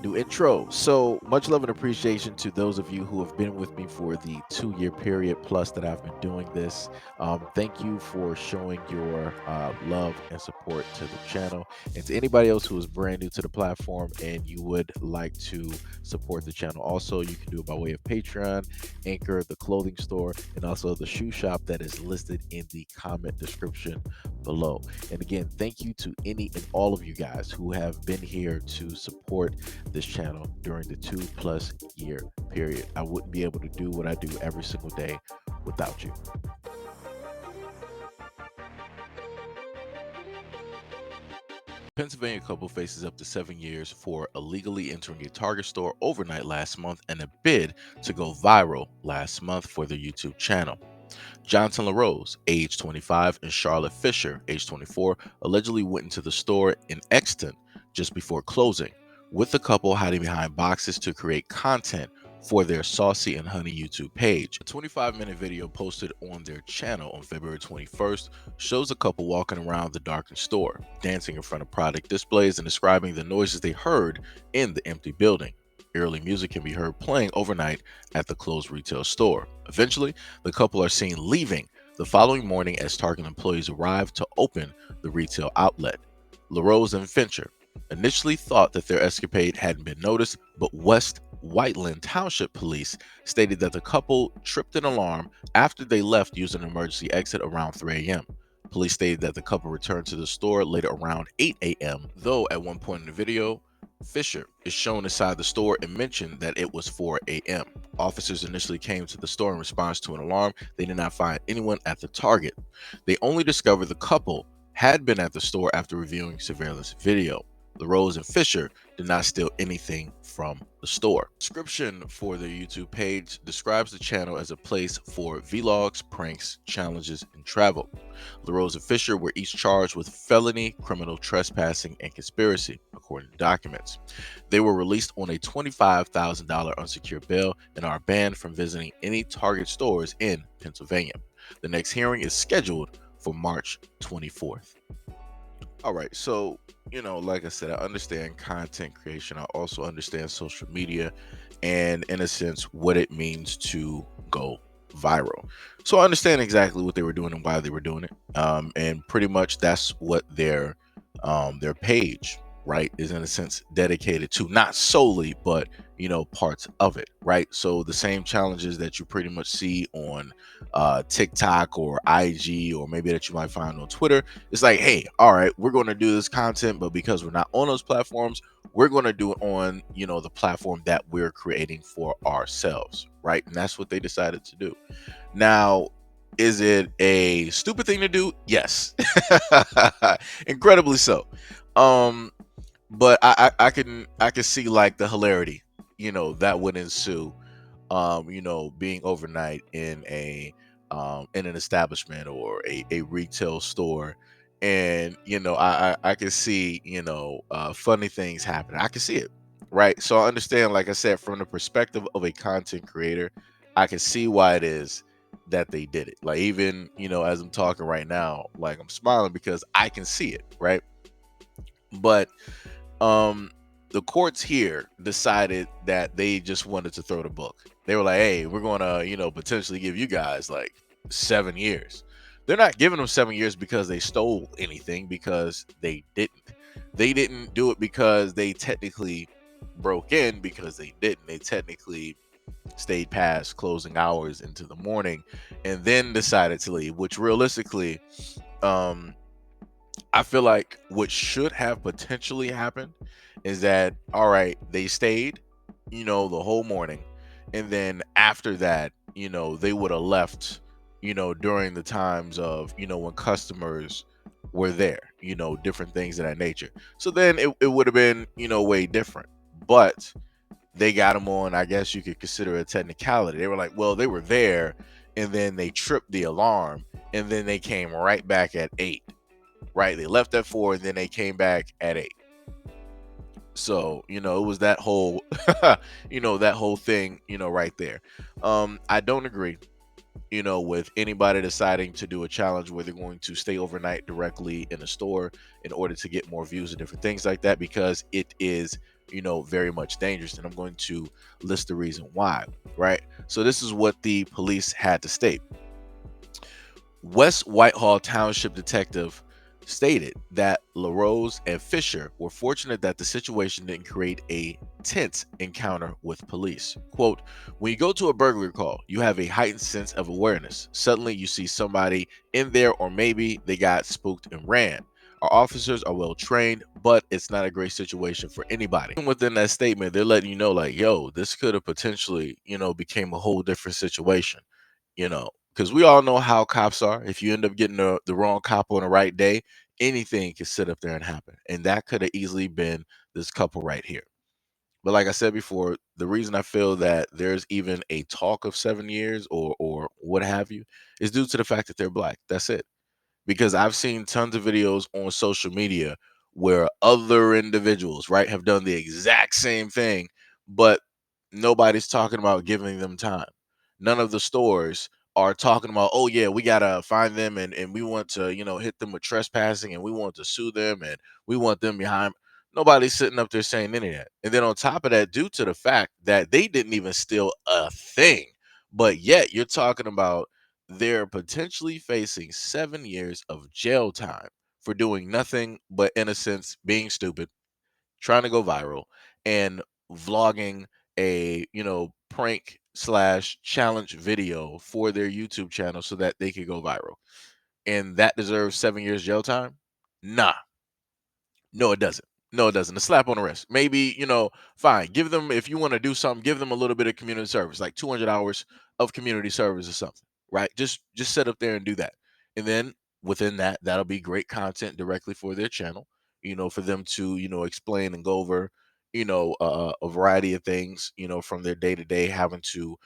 New intro. So much love and appreciation to those of you who have been with me for the 2 year period plus that I've been doing this. Thank you for showing your love and support to the channel. And to anybody else who is brand new to the platform and you would like to support the channel, also, you can do it by way of Patreon, Anchor, the clothing store, and also the shoe shop that is listed in the comment description below. And again, thank you to any and all of you guys who have been here to support this channel during the 2+ year period. I wouldn't be able to do what I do every single day without you. Pennsylvania couple faces up to 7 years for illegally entering a Target store overnight last month and a bid to go viral last month for their YouTube channel. Jonathan LaRose, age 25, and Charlotte Fisher, age 24, allegedly went into the store in Exton just before closing, with the couple hiding behind boxes to create content for their Saucy and Honey YouTube page. A 25-minute video posted on their channel on February 21st shows a couple walking around the darkened store, dancing in front of product displays and describing the noises they heard in the empty building. Eerily music can be heard playing overnight at the closed retail store. Eventually, the couple are seen leaving the following morning as Target employees arrive to open the retail outlet. LaRose and Fincher initially thought that their escapade hadn't been noticed, but West Whiteland Township Police stated that the couple tripped an alarm after they left using an emergency exit around 3 a.m. Police stated that the couple returned to the store later around 8 a.m., though at one point in the video, Fisher is shown inside the store and mentioned that it was 4 a.m. Officers initially came to the store in response to an alarm. They did not find anyone at the Target. They only discovered the couple had been at the store after reviewing surveillance video. LaRose and Fisher did not steal anything from the store. Description for their YouTube page describes the channel as a place for vlogs, pranks, challenges, and travel. LaRose and Fisher were each charged with felony, criminal trespassing, and conspiracy, according to documents. They were released on a $25,000 unsecured bail and are banned from visiting any Target stores in Pennsylvania. The next hearing is scheduled for March 24th. All right, so like I said, I understand content creation. I also understand social media and, in a sense, what it means to go viral. So I understand exactly what they were doing and why they were doing it. And pretty much that's what their page, right, is in a sense dedicated to. Not solely, but parts of it, right? So the same challenges that you pretty much see on TikTok or IG, or maybe that you might find on Twitter, it's like, hey, all right, we're going to do this content, but because we're not on those platforms, we're going to do it on the platform that we're creating for ourselves, right? And that's what they decided to do. Now, is it a stupid thing to do? Yes. Incredibly so. But I can see like the hilarity that would ensue, being overnight in in an establishment or a retail store. And I can see funny things happen. I can see it, right? So I understand, like I said, from the perspective of a content creator, I can see why it is that they did it. Like, even as I'm talking right now, like, I'm smiling because I can see it, right? But the courts here decided that they just wanted to throw the book. They were like, hey, we're gonna potentially give you guys like 7 years. They're not giving them 7 years because they stole anything, because they didn't do it because they technically broke in, because they technically stayed past closing hours into the morning and then decided to leave, which realistically, I feel like what should have potentially happened is that, all right, they stayed, the whole morning. And then after that, they would have left, during the times of, when customers were there, different things of that nature. So then it would have been, way different. But they got them on, I guess you could consider a technicality. They were like, well, they were there and then they tripped the alarm and then they came right back at 8. Right, they left at 4 and then they came back at 8. So it was that whole that whole thing right there. I don't agree with anybody deciding to do a challenge where they're going to stay overnight directly in a store in order to get more views and different things like that, because it is very much dangerous. And I'm going to list the reason why, right? So this is what the police had to state. West Whitehall Township detective stated that LaRose and Fisher were fortunate that the situation didn't create a tense encounter with police. Quote, when you go to a burglary call, you have a heightened sense of awareness. Suddenly you see somebody in there, or maybe they got spooked and ran. Our officers are well trained, but it's not a great situation for anybody. Even within that statement, they're letting you know, like, yo, this could have potentially, became a whole different situation, because we all know how cops are. If you end up getting the wrong cop on the right day, anything can sit up there and happen. And that could have easily been this couple right here. But like I said before, the reason I feel that there's even a talk of 7 years or what have you is due to the fact that they're black. That's it, because I've seen tons of videos on social media where other individuals, right, have done the exact same thing, but nobody's talking about giving them time. None of the stores are talking about, oh yeah, we gotta find them and we want to, hit them with trespassing and we want to sue them and we want them behind. Nobody's sitting up there saying any of that. And then on top of that, due to the fact that they didn't even steal a thing, but yet you're talking about they're potentially facing 7 years of jail time for doing nothing but, in a sense, being stupid, trying to go viral, and vlogging a, prank slash challenge video for their YouTube channel so that they could go viral. And that deserves 7 years jail time? Nah, no, it doesn't. No, it doesn't. A slap on the wrist. Maybe, fine. Give them, if you want to do something, give them a little bit of community service, like 200 hours of community service or something, right? Just sit up there and do that. And then within that, that'll be great content directly for their channel, for them to, explain and go over, a variety of things, from their day to day, having to,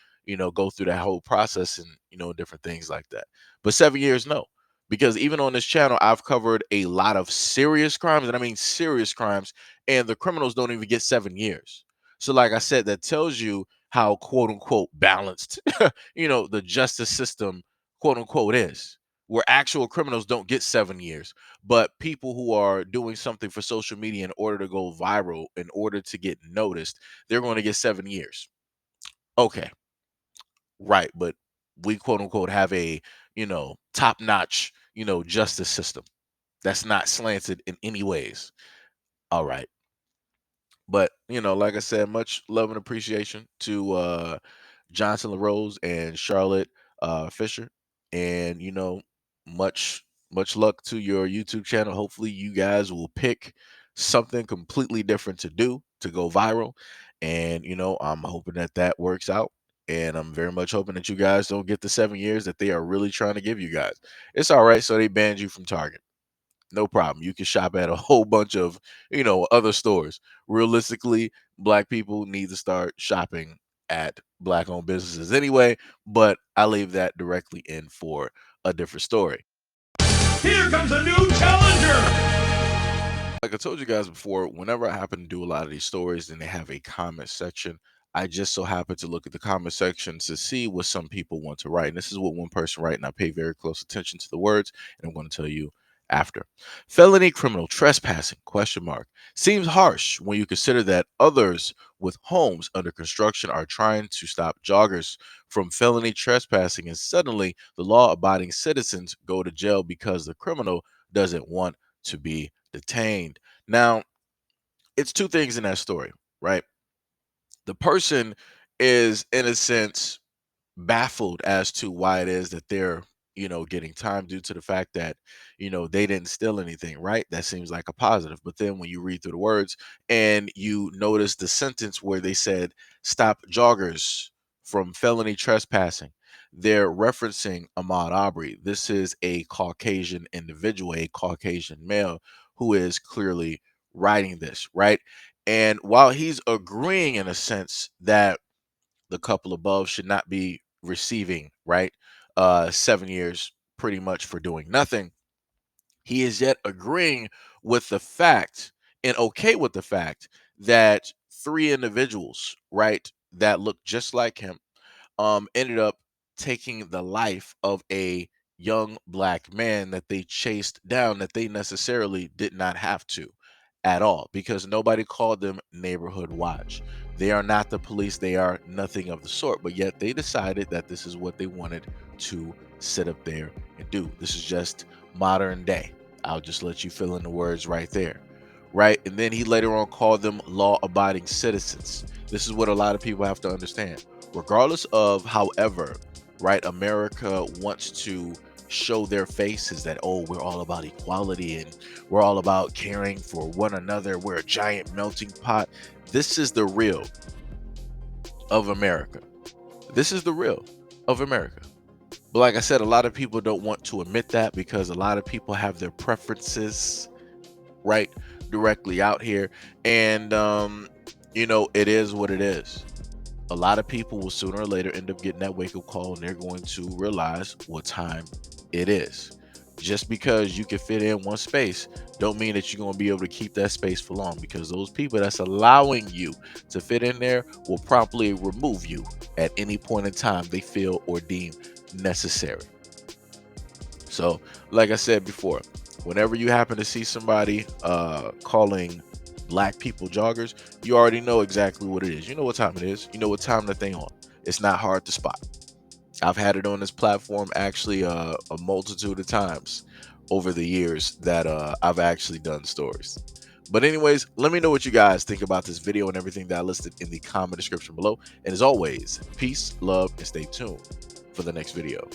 go through that whole process and, different things like that. But 7 years, no, because even on this channel, I've covered a lot of serious crimes, and I mean serious crimes, and the criminals don't even get 7 years. So, like I said, that tells you how quote unquote balanced, the justice system, quote unquote, is. Where actual criminals don't get 7 years, but people who are doing something for social media in order to go viral, in order to get noticed, they're going to get 7 years. Okay, right, but we quote unquote have a, top notch, justice system that's not slanted in any ways. All right. But, like I said, much love and appreciation to Johnson LaRose and Charlotte Fisher. And, much luck to your YouTube channel. Hopefully you guys will pick something completely different to do to go viral. And, I'm hoping that that works out. And I'm very much hoping that you guys don't get the 7 years that they are really trying to give you guys. It's all right. So they banned you from Target. No problem. You can shop at a whole bunch of, other stores. Realistically, black people need to start shopping at black owned businesses anyway, but I leave that directly in for a different story. Here comes a new challenger! Like I told you guys before, whenever I happen to do a lot of these stories and they have a comment section, I just so happen to look at the comment section to see what some people want to write. And this is what one person write, and I pay very close attention to the words, and I'm going to tell you after. Felony criminal trespassing, question mark. Seems harsh when you consider that others with homes under construction are trying to stop joggers from felony trespassing, and suddenly the law-abiding citizens go to jail because the criminal doesn't want to be detained. Now, it's two things in that story, right? The person is, in a sense, baffled as to why it is that they're, getting time due to the fact that, they didn't steal anything, right? That seems like a positive. But then when you read through the words and you notice the sentence where they said, stop joggers from felony trespassing, they're referencing Ahmaud Arbery. This is a Caucasian individual, a Caucasian male who is clearly writing this, right? And while he's agreeing in a sense that the couple above should not be receiving, right? 7 years pretty much for doing nothing. He is yet agreeing with the fact and okay with the fact that three individuals, right, that look just like him, ended up taking the life of a young black man that they chased down that they necessarily did not have to at all, because nobody called them neighborhood watch. They are not the police, they are nothing of the sort, but yet they decided that this is what they wanted to sit up there and do. This is just modern day. I'll just let you fill in the words right there. Right? And then he later on called them law abiding citizens. This is what a lot of people have to understand. Regardless of, however, right, America wants to show their faces that, oh, we're all about equality and we're all about caring for one another. We're a giant melting pot. This is the real of America. This is the real of America. But like I said, a lot of people don't want to admit that because a lot of people have their preferences right directly out here. And, it is what it is. A lot of people will sooner or later end up getting that wake up call and they're going to realize what time it is. Just because you can fit in one space don't mean that you're going to be able to keep that space for long, because those people that's allowing you to fit in there will promptly remove you at any point in time they feel or deem necessary. So, like I said before, whenever you happen to see somebody calling black people joggers, you already know exactly what it is. You know what time it is. You know what time that they on. It's not hard to spot. I've had it on this platform actually a multitude of times over the years that I've actually done stories. But anyways, let me know what you guys think about this video and everything that I listed in the comment description below. And as always, peace, love, and stay tuned for the next video.